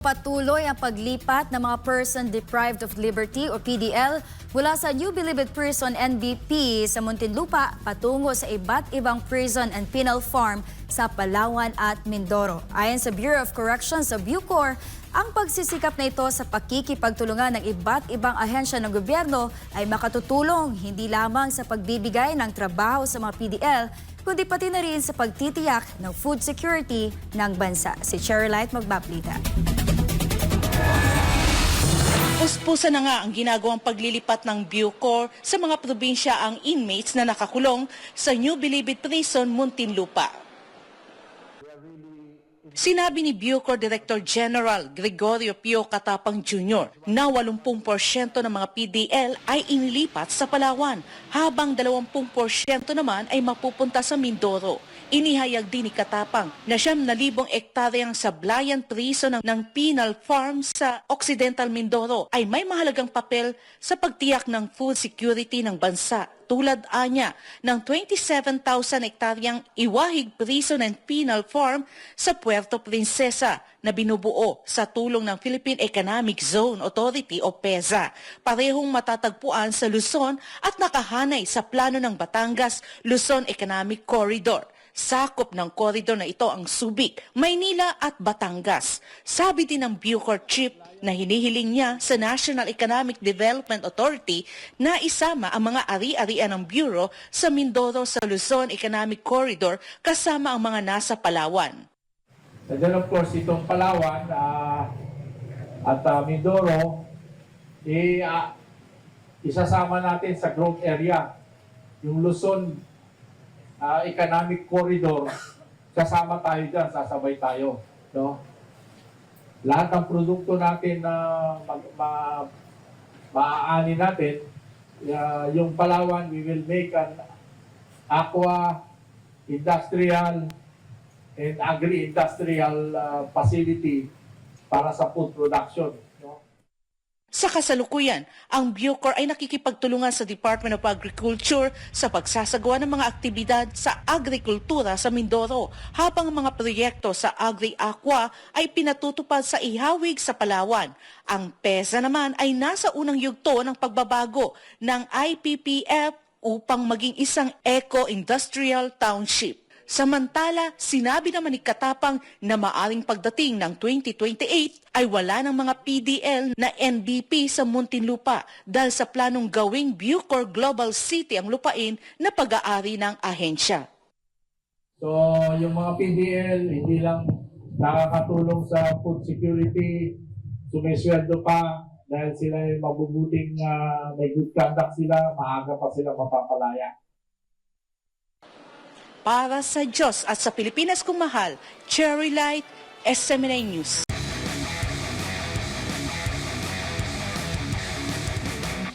Patuloy ang paglipat ng mga person deprived of liberty o PDL mula sa New Bilibid Prison NBP sa Muntinlupa patungo sa iba't ibang prison and penal farm sa Palawan at Mindoro. Ayon sa Bureau of Corrections sa Bucor, ang pagsisikap na ito sa pakikipagtulungan ng iba't ibang ahensya ng gobyerno ay makatutulong hindi lamang sa pagbibigay ng trabaho sa mga PDL, kundi pati na rin sa pagtitiyak ng food security ng bansa. Si Cherry Light magbabalita. Puspusan na nga ang ginagawang paglilipat ng Bucor sa mga probinsya ang inmates na nakakulong sa New Bilibid Prison, Muntinlupa. Sinabi ni Bucor Director General Gregorio Pio Katapang Jr. na 80% ng mga PDL ay inilipat sa Palawan, habang 20% naman ay mapupunta sa Mindoro. Inihayag din ni Katapang na 9,000 ektaryang sablayan prison ng penal farm sa Occidental Mindoro ay may mahalagang papel sa pagtiyak ng food security ng bansa. Tulad anya ng 27,000 ektaryang Iwahig Prison and Penal Farm sa Puerto Princesa na binubuo sa tulong ng Philippine Economic Zone Authority o PEZA. Parehong matatagpuan sa Luzon at nakahanay sa plano ng Batangas-Luzon Economic Corridor. Sakop ng koridor na ito ang Subic, Maynila at Batangas. Sabi din ng Bucor Chief na hinihiling niya sa National Economic Development Authority na isama ang mga ari-arian ng Bureau sa Mindoro sa Luzon Economic Corridor kasama ang mga nasa Palawan. And then of course itong Palawan at Mindoro, isasama natin sa growth area. Yung Luzon Economic Corridor, kasama tayo dyan, sasabay tayo. No? Lahat ng produkto natin na maaani natin, yung Palawan, we will make an aqua, industrial, and agri-industrial facility para sa food production. No? Sa kasalukuyan, ang Bucor ay nakikipagtulungan sa Department of Agriculture sa pagsasagawa ng mga aktibidad sa agrikultura sa Mindoro, habang ang mga proyekto sa Agri-Aqua ay pinatutupad sa Ihawig sa Palawan. Ang PEZA naman ay nasa unang yugto ng pagbabago ng IPPF upang maging isang eco-industrial township. Samantala, sinabi naman ni Katapang na maaring pagdating ng 2028 ay wala ng mga PDL na NBP sa Muntinlupa dahil sa planong gawing Bucor Global City ang lupain na pag-aari ng ahensya. So, yung mga PDL, hindi lang nakakatulong sa food security, sumisweldo pa dahil sila ay mabubuting may good conduct sila, maaga pa sila mapapalaya. Para sa Diyos at sa Pilipinas kong mahal, Cherry Light, SMNA News.